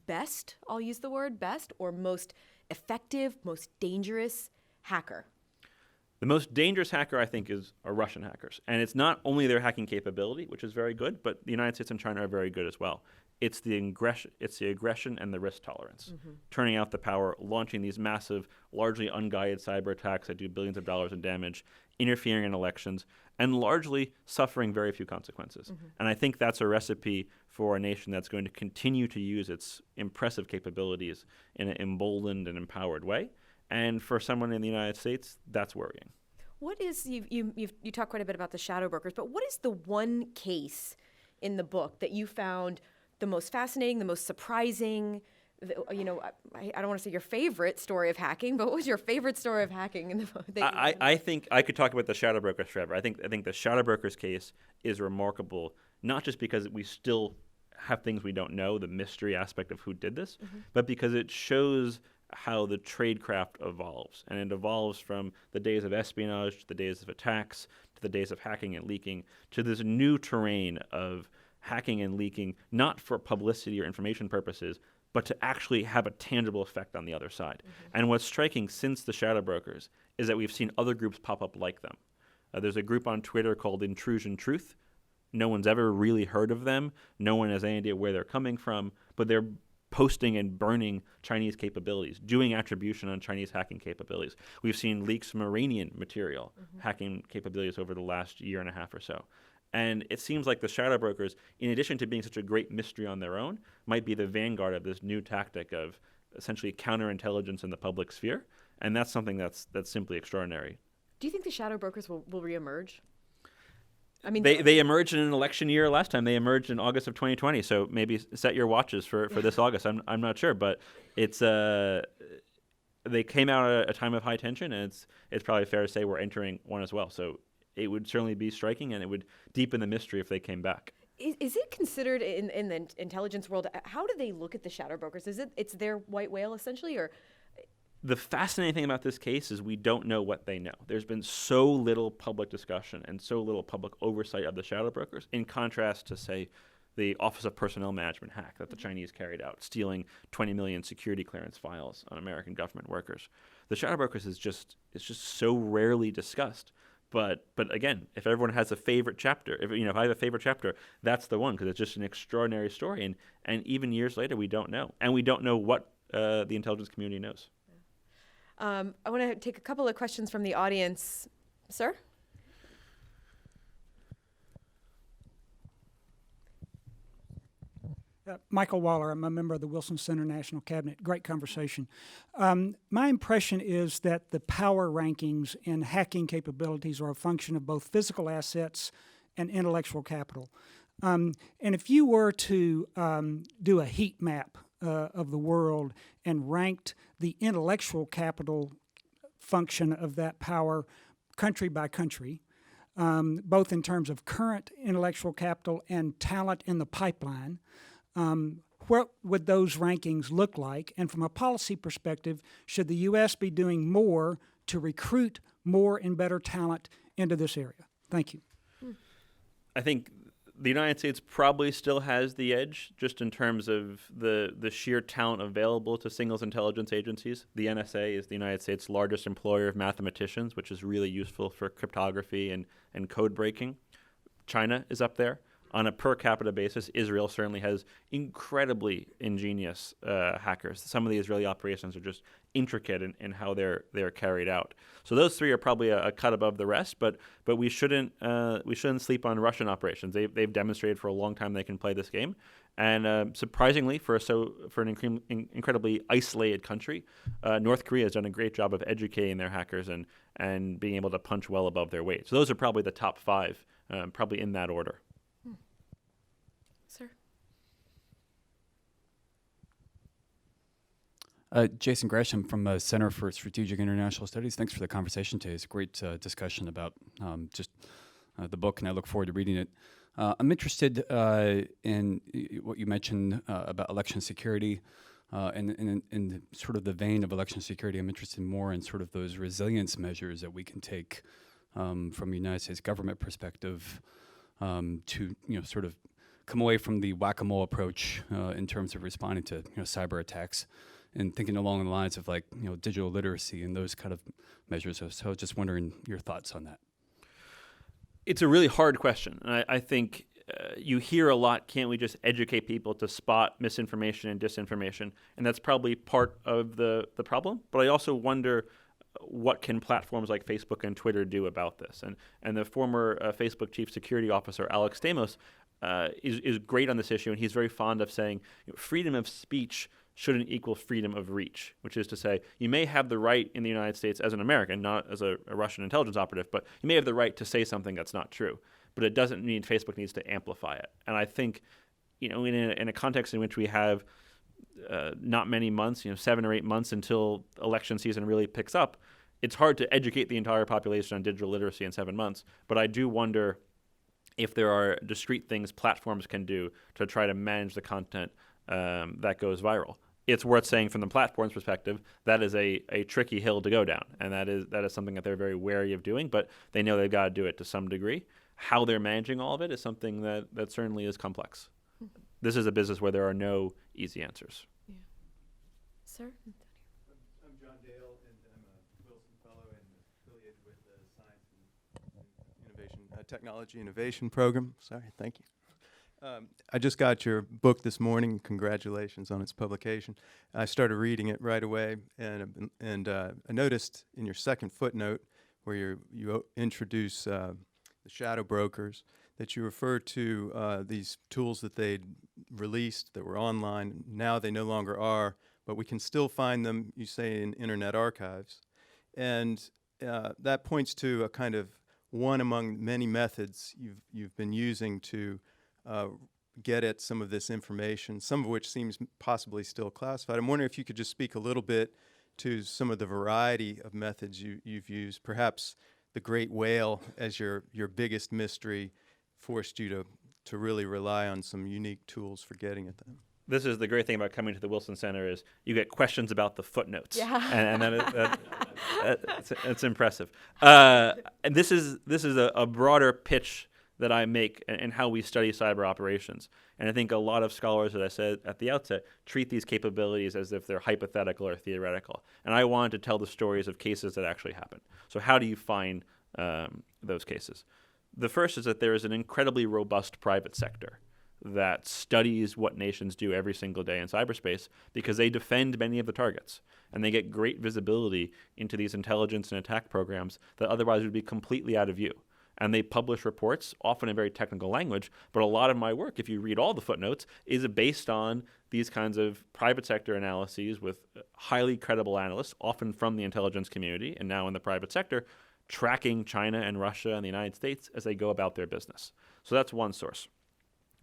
best, I'll use the word best, or most effective, most dangerous hacker? The most dangerous hacker, I think, are Russian hackers. And it's not only their hacking capability, which is very good, but the United States and China are very good as well. It's the aggression and the risk tolerance. Turning out the power, launching these massive, largely unguided cyber attacks that do billions of dollars in damage, interfering in elections, and largely suffering very few consequences. And I think that's a recipe for a nation that's going to continue to use its impressive capabilities in an emboldened and empowered way. And for someone in the United States, that's worrying. What is, you talk quite a bit about the shadow brokers, but what is the one case in the book that you found the most fascinating, the most surprising? I don't want to say your favorite story of hacking, but what was your favorite story of hacking in the book? I think I could talk about the shadow brokers forever. I think the shadow brokers case is remarkable, not just because we still have things we don't know, the mystery aspect of who did this, but because it shows how the tradecraft evolves. And it evolves from the days of espionage to the days of attacks to the days of hacking and leaking to this new terrain of hacking and leaking, not for publicity or information purposes, but to actually have a tangible effect on the other side. And what's striking since the shadow brokers is that we've seen other groups pop up like them. There's a group on Twitter called Intrusion Truth. No one's ever really heard of them. No one has any idea where they're coming from, but they're posting and burning Chinese capabilities, doing attribution on Chinese hacking capabilities. We've seen leaks from Iranian material, hacking capabilities over the last year and a half or so. And it seems like the shadow brokers, in addition to being such a great mystery on their own, might be the vanguard of this new tactic of essentially counterintelligence in the public sphere. And that's something that's simply extraordinary. Do you think the shadow brokers will reemerge? I mean, they emerged in an election year last time. They emerged in August of 2020. So maybe set your watches for this August. I'm not sure, but it's they came out at a time of high tension, and it's probably fair to say we're entering one as well. So it would certainly be striking, and it would deepen the mystery if they came back. Is it considered in the intelligence world? How do they look at the shadow brokers? It's their white whale essentially, or? The fascinating thing about this case is we don't know what they know. There's been so little public discussion and so little public oversight of the shadow brokers, in contrast to, say, the Office of Personnel Management hack that the Chinese carried out, stealing 20 million security clearance files on American government workers. The shadow brokers is just so rarely discussed. But again, if everyone has a favorite chapter, if I have a favorite chapter, that's the one, because it's just an extraordinary story. And even years later, we don't know. And we don't know what the intelligence community knows. I want to take a couple of questions from the audience. Sir? Michael Waller, I'm a member of the Wilson Center National Cabinet. Great conversation. My impression is that the power rankings in hacking capabilities are a function of both physical assets and intellectual capital. And if you were to do a heat map of the world and ranked the intellectual capital function of that power country by country, both in terms of current intellectual capital and talent in the pipeline, what would those rankings look like? And from a policy perspective, should the U.S. be doing more to recruit more and better talent into this area? Thank you. I think the United States probably still has the edge just in terms of the sheer talent available to singles intelligence agencies. The NSA is the United States' largest employer of mathematicians, which is really useful for cryptography and code breaking. China is up there. On a per capita basis, Israel certainly has incredibly ingenious hackers. Some of the Israeli operations are just intricate in how they're carried out. So those three are probably a cut above the rest. But we shouldn't sleep on Russian operations. They've demonstrated for a long time they can play this game, and surprisingly for an incredibly isolated country, North Korea has done a great job of educating their hackers and being able to punch well above their weight. So those are probably the top five, probably in that order. Sir. Jason Gresham from the Center for Strategic International Studies. Thanks for the conversation today. It's a great discussion about the book, and I look forward to reading it. I'm interested in what you mentioned about election security, and in sort of the vein of election security, I'm interested more in sort of those resilience measures that we can take from the United States government perspective to sort of come away from the whack-a-mole approach in terms of responding to cyber attacks, and thinking along the lines of digital literacy and those kind of measures. So I was just wondering your thoughts on that. It's a really hard question, and I think you hear a lot, can't we just educate people to spot misinformation and disinformation? And that's probably part of the problem. But I also wonder, what can platforms like Facebook and Twitter do about this? And the former Facebook chief security officer, Alex Stamos, is great on this issue, and he's very fond of saying freedom of speech shouldn't equal freedom of reach, which is to say you may have the right in the United States as an American, not as a Russian intelligence operative, but you may have the right to say something that's not true, but it doesn't mean Facebook needs to amplify it. And I think in a context in which we have not many months, 7 or 8 months until election season really picks up, it's hard to educate the entire population on digital literacy in 7 months. But I do wonder if there are discrete things platforms can do to try to manage the content that goes viral. It's worth saying from the platform's perspective, that is a tricky hill to go down, and that is something that they're very wary of doing, but they know they've got to do it to some degree. How they're managing all of it is something that certainly is complex. Mm-hmm. This is a business where there are no easy answers. Yeah. Sir? I'm John Dale, and I'm a Wilson Fellow and affiliated with the Science and Innovation Technology Innovation Program. Sorry, thank you. I just got your book this morning. Congratulations on its publication. I started reading it right away, and I noticed in your second footnote where you introduce the shadow brokers that you refer to these tools that they'd released that were online. Now they no longer are, but we can still find them, you say, in Internet archives. And that points to a kind of one among many methods you've been using to get at some of this information, some of which seems possibly still classified. I'm wondering if you could just speak a little bit to some of the variety of methods you've used. Perhaps the great whale as your biggest mystery forced you to really rely on some unique tools for getting at them. This is the great thing about coming to the Wilson Center is you get questions about the footnotes. Yeah. And that's impressive. And this is a broader pitch that I make and how we study cyber operations. And I think a lot of scholars, as I said at the outset, treat these capabilities as if they're hypothetical or theoretical. And I wanted to tell the stories of cases that actually happen. So how do you find those cases? The first is that there is an incredibly robust private sector that studies what nations do every single day in cyberspace because they defend many of the targets. And they get great visibility into these intelligence and attack programs that otherwise would be completely out of view. and they publish reports, often in very technical language. But a lot of my work, if you read all the footnotes, is based on these kinds of private sector analyses with highly credible analysts, often from the intelligence community and now in the private sector, tracking China and Russia and the United States as they go about their business. So that's one source.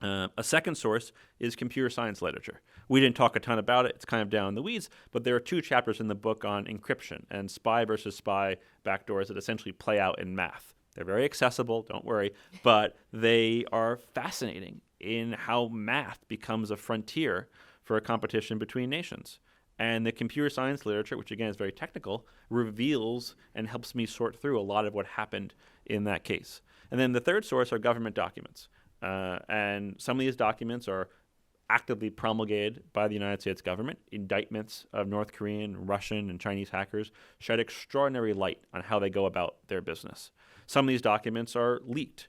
A second source is computer science literature. We didn't talk a ton about it. It's kind of down in the weeds, but there are 2 chapters in the book on encryption and spy versus spy backdoors that essentially play out in math. They're very accessible, don't worry, but they are fascinating in how math becomes a frontier for a competition between nations. And the computer science literature, which again is very technical, reveals and helps me sort through a lot of what happened in that case. And then the third source are government documents. And some of these documents are actively promulgated by the United States government. Indictments of North Korean, Russian, and Chinese hackers shed extraordinary light on how they go about their business. Some of these documents are leaked.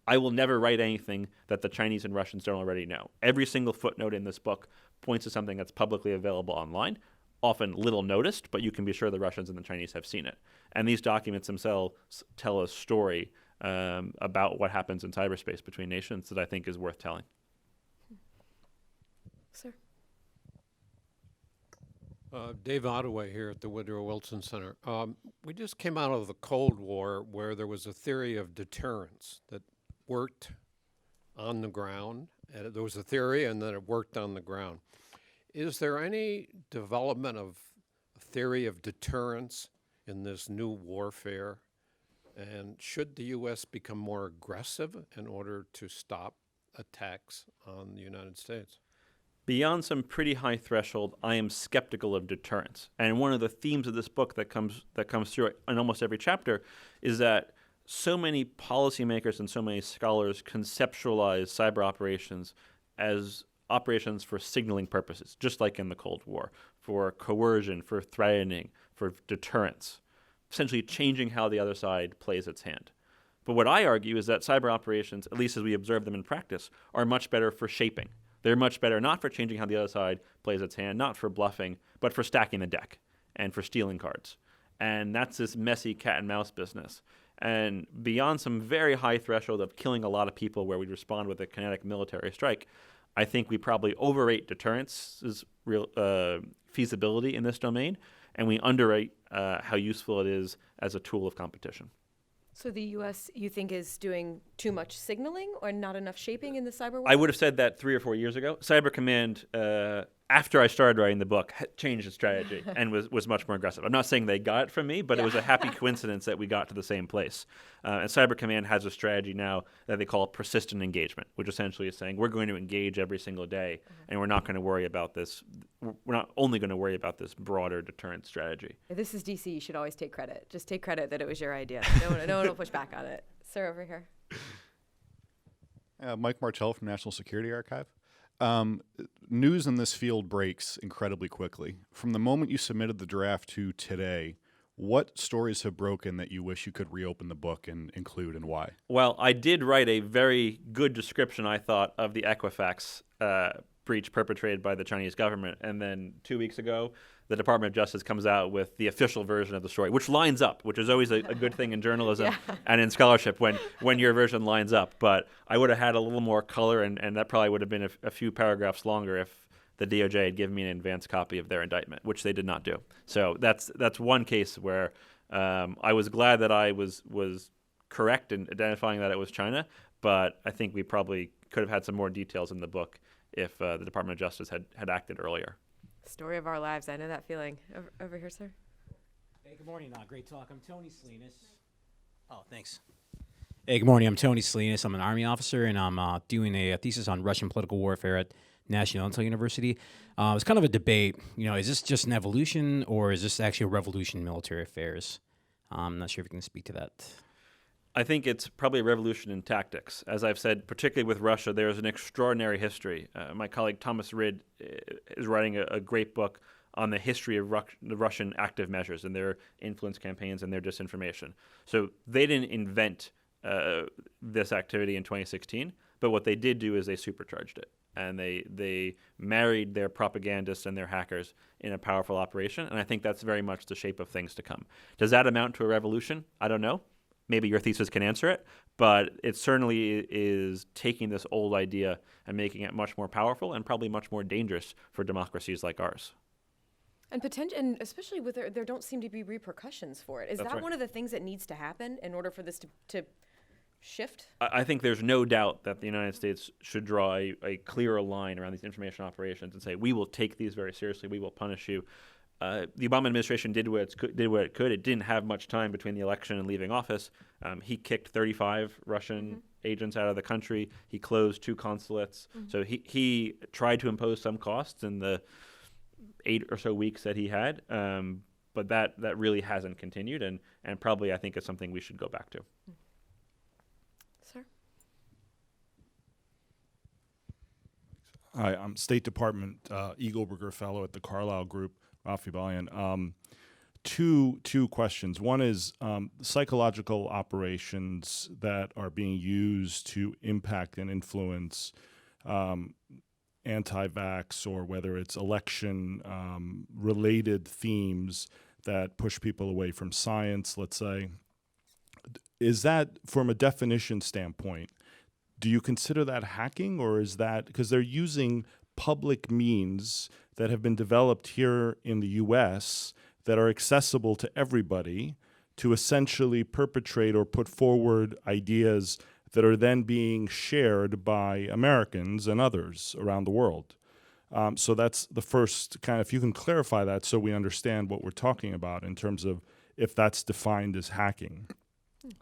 I will never write anything that the Chinese and Russians don't already know. Every single footnote in this book points to something that's publicly available online, often little noticed, but you can be sure the Russians and the Chinese have seen it. And these documents themselves tell a story about what happens in cyberspace between nations that I think is worth telling. Sir. Dave Ottaway here at the Woodrow Wilson Center. We just came out of the Cold War where there was a theory of deterrence that worked on the ground. There was a theory and then it worked on the ground. Is there any development of a theory of deterrence in this new warfare? And should the U.S. become more aggressive in order to stop attacks on the United States? Beyond some pretty high threshold, I am skeptical of deterrence. And one of the themes of this book that comes through in almost every chapter is that so many policymakers and so many scholars conceptualize cyber operations as operations for signaling purposes, just like in the Cold War, for coercion, for threatening, for deterrence, essentially changing how the other side plays its hand. But what I argue is that cyber operations, at least as we observe them in practice, are much better for shaping. They're much better not for changing how the other side plays its hand, not for bluffing, but for stacking the deck and for stealing cards. And that's this messy cat and mouse business. And beyond some very high threshold of killing a lot of people where we respond with a kinetic military strike, I think we probably overrate deterrence's real feasibility in this domain, and we underrate how useful it is as a tool of competition. So the U.S., you think, is doing too much signaling or not enough shaping in the cyber war? I would have said that 3 or 4 years ago. Cyber Command, after I started writing the book, changed its strategy and was much more aggressive. I'm not saying they got it from me, but it was a happy coincidence that we got to the same place. And Cyber Command has a strategy now that they call persistent engagement, which essentially is saying we're going to engage every single day, and we're not going to worry about this. We're not only going to worry about this broader deterrence strategy. If this is DC, you should always take credit. Just take credit that it was your idea. No one will push back on it. Sir, over here. Mike Martell from National Security Archive. News in this field breaks incredibly quickly. From the moment you submitted the draft to today, what stories have broken that you wish you could reopen the book and include, and why? Well, I did write a very good description, I thought, of the Equifax breach perpetrated by the Chinese government. And then 2 weeks ago, the Department of Justice comes out with the official version of the story, which lines up, which is always a good thing in journalism and in scholarship when your version lines up. But I would have had a little more color, and that probably would have been a few paragraphs longer if the DOJ had given me an advance copy of their indictment, which they did not do. So that's one case where I was glad that I was correct in identifying that it was China, but I think we probably could have had some more details in the book if the Department of Justice had acted earlier. Story of our lives. I know that feeling. Over here, sir. Hey, good morning. Great talk. I'm Tony Salinas. Oh, thanks. Hey, good morning. I'm Tony Salinas. I'm an Army officer, and I'm doing a thesis on Russian political warfare at National Intel University. It's kind of a debate. Is this just an evolution, or is this actually a revolution in military affairs? I'm not sure if you can speak to that. I think it's probably a revolution in tactics. As I've said, particularly with Russia, there is an extraordinary history. My colleague Thomas Rid is writing a great book on the history of the Russian active measures and their influence campaigns and their disinformation. So they didn't invent this activity in 2016, but what they did do is they supercharged it. And they married their propagandists and their hackers in a powerful operation. And I think that's very much the shape of things to come. Does that amount to a revolution? I don't know. maybe your thesis can answer it, but it certainly is taking this old idea and making it much more powerful and probably much more dangerous for democracies like ours. And especially with there don't seem to be repercussions for it. Is That's that right. one of the things that needs to happen in order for this to shift? I think there's no doubt that the United States should draw a clearer line around these information operations and say, we will take these very seriously, we will punish you. The Obama administration did what it could. It didn't have much time between the election and leaving office. He kicked 35 Russian agents out of the country. He closed 2 consulates. So he tried to impose some costs in the 8 or so weeks that he had, but that really hasn't continued, and probably I think is something we should go back to. Sir? Hi, I'm State Department Eagleburger Fellow at the Carlyle Group, Rafi Balian. Two questions. One is psychological operations that are being used to impact and influence anti-vax, or whether it's election-related themes that push people away from science, let's say. Is that, from a definition standpoint, do you consider that hacking, or is that, because they're using public means that have been developed here in the U.S. that are accessible to everybody to essentially perpetrate or put forward ideas that are then being shared by Americans and others around the world? So that's the first kind of, if you can clarify that so we understand what we're talking about in terms of if that's defined as hacking.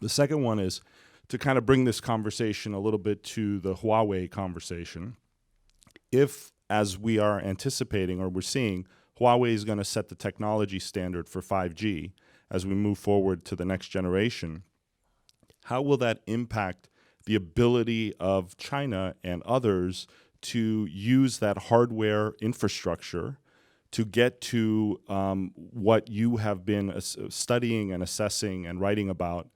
The second one is to kind of bring this conversation a little bit to the Huawei conversation. If, as we are anticipating or we're seeing, Huawei is going to set the technology standard for 5G as we move forward to the next generation, how will that impact the ability of China and others to use that hardware infrastructure to get to what you have been studying and assessing and writing about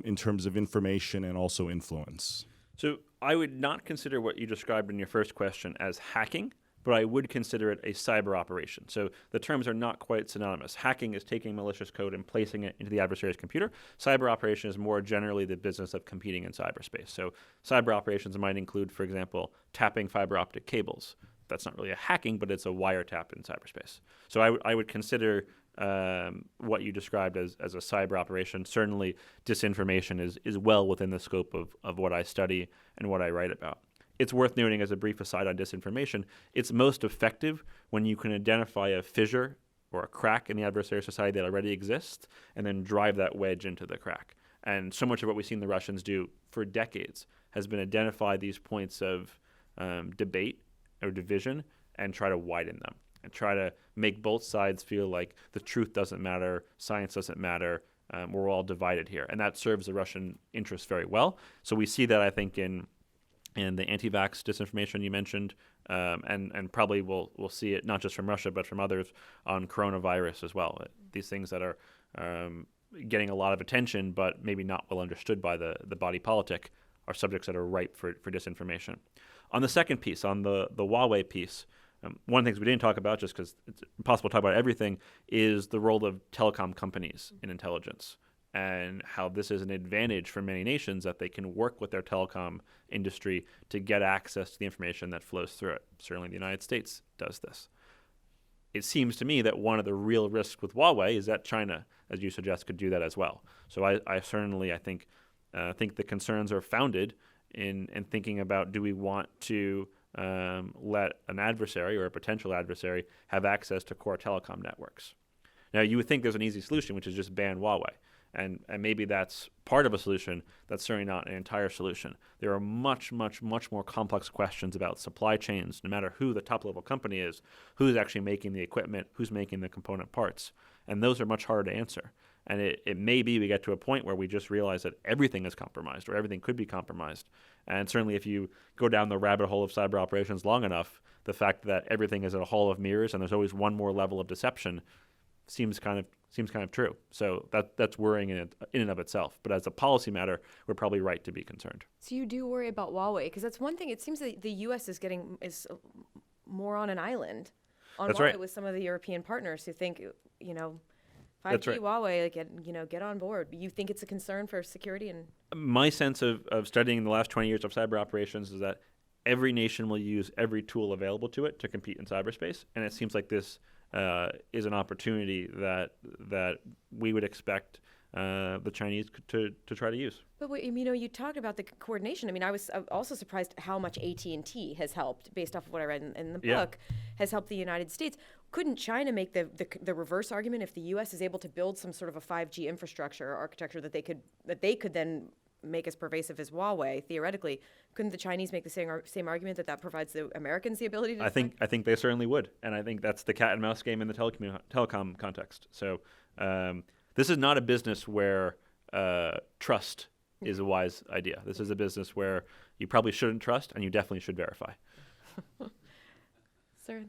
in terms of information and also influence? So I would not consider what you described in your first question as hacking, but I would consider it a cyber operation. So the terms are not quite synonymous. Hacking is taking malicious code and placing it into the adversary's computer. Cyber operation is more generally the business of competing in cyberspace. So cyber operations might include, for example, tapping fiber optic cables. That's not really a hacking, but it's a wiretap in cyberspace. So I would consider what you described as a cyber operation. Certainly disinformation is well within the scope of what I study and what I write about. It's worth noting, as a brief aside on disinformation, it's most effective when you can identify a fissure or a crack in the adversary society that already exists and then drive that wedge into the crack. And so much of what we've seen the Russians do for decades has been identify these points of debate or division and try to widen them and try to make both sides feel like the truth doesn't matter, science doesn't matter, we're all divided here. And that serves the Russian interests very well. So we see that, I think, in the anti-vax disinformation you mentioned, and probably we'll see it not just from Russia but from others on coronavirus as well. These things that are getting a lot of attention but maybe not well understood by the body politic are subjects that are ripe for disinformation. On the second piece, on the Huawei piece, one of the things we didn't talk about, just because it's impossible to talk about everything, is the role of telecom companies in intelligence and how this is an advantage for many nations that they can work with their telecom industry to get access to the information that flows through it. Certainly the United States does this. It seems to me that one of the real risks with Huawei is that China, as you suggest, could do that as well. So I certainly think the concerns are founded in thinking about, do we want to let an adversary or a potential adversary have access to core telecom networks? Now, you would think there's an easy solution, which is just ban Huawei. And maybe that's part of a solution. That's certainly not an entire solution. There are much, much, much more complex questions about supply chains, no matter who the top-level company is, who's actually making the equipment, who's making the component parts. And those are much harder to answer. And it may be we get to a point where we just realize that everything is compromised or everything could be compromised. And certainly if you go down the rabbit hole of cyber operations long enough, the fact that everything is a hall of mirrors and there's always one more level of deception seems kind of true. So that's worrying in and of itself. But as a policy matter, we're probably right to be concerned. So you do worry about Huawei, because that's one thing. It seems that the U.S. is more on an island on That's Huawei right. with some of the European partners who think, 5G, That's right. Huawei, like, get on board. You think it's a concern for security? And My sense of studying the last 20 years of cyber operations is that every nation will use every tool available to it to compete in cyberspace, and it seems like this is an opportunity that we would expect the Chinese to try to use. But you talked about the coordination. I mean, I was also surprised how much AT&T has helped, based off of what I read in the book, has helped the United States. Couldn't China make the reverse argument if the U.S. is able to build some sort of a 5G infrastructure or architecture that they could then make as pervasive as Huawei, theoretically? Couldn't the Chinese make the same argument that provides the Americans the ability to? I think they certainly would, and I think that's the cat and mouse game in the telecom context. So this is not a business where trust is a wise idea. This is a business where you probably shouldn't trust, and you definitely should verify. Sir.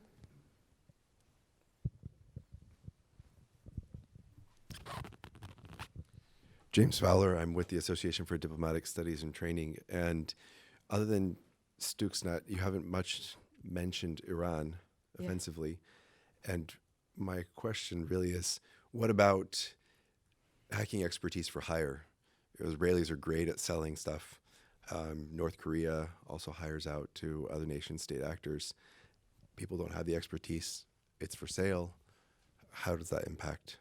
James Fowler, I'm with the Association for Diplomatic Studies and Training. And other than Stuxnet, you haven't much mentioned Iran offensively. And my question really is, what about hacking expertise for hire? Israelis are great at selling stuff. North Korea also hires out to other nation state actors. People don't have the expertise. It's for sale. How does that impact?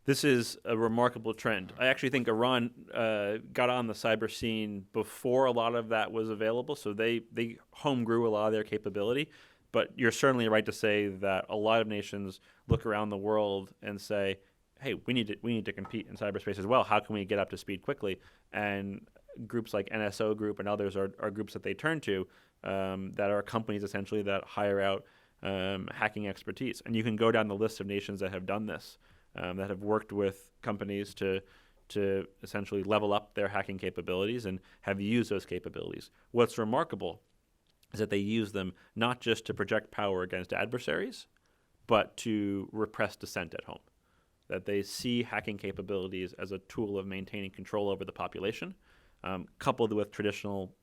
This is a remarkable trend. I actually think Iran got on the cyber scene before a lot of that was available, so they home grew a lot of their capability. But you're certainly right to say that a lot of nations look around the world and say, hey, we need to compete in cyberspace as well. How can we get up to speed quickly? And groups like NSO Group and others are groups that they turn to that are companies essentially that hire out hacking expertise. And you can go down the list of nations that have done this. That have worked with companies to essentially level up their hacking capabilities and have used those capabilities. What's remarkable is that they use them not just to project power against adversaries, but to repress dissent at home. That they see hacking capabilities as a tool of maintaining control over the population, coupled with traditional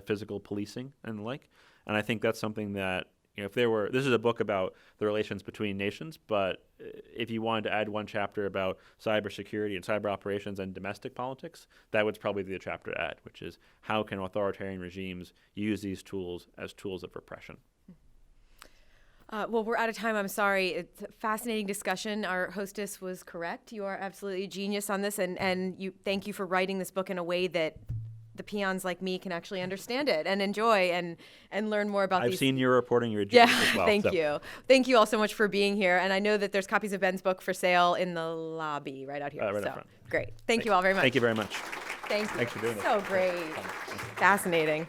physical policing and the like. And I think that's something that, if this is a book about the relations between nations, but if you wanted to add one chapter about cybersecurity and cyber operations and domestic politics, that would probably be the chapter to add, which is how can authoritarian regimes use these tools as tools of repression. Well, we're out of time. I'm sorry. It's a fascinating discussion. Our hostess was correct. You are absolutely a genius on this, and thank you for writing this book in a way that the peons like me can actually understand it and enjoy and learn more about these. I've seen your reporting. You're a genius as well. Thank you. Thank you all so much for being here. And I know that there's copies of Ben's book for sale in the lobby right out here. Right up front. Great. Thank you all very much. Thank you very much. Thank you. Thanks for doing this. So great. Fascinating.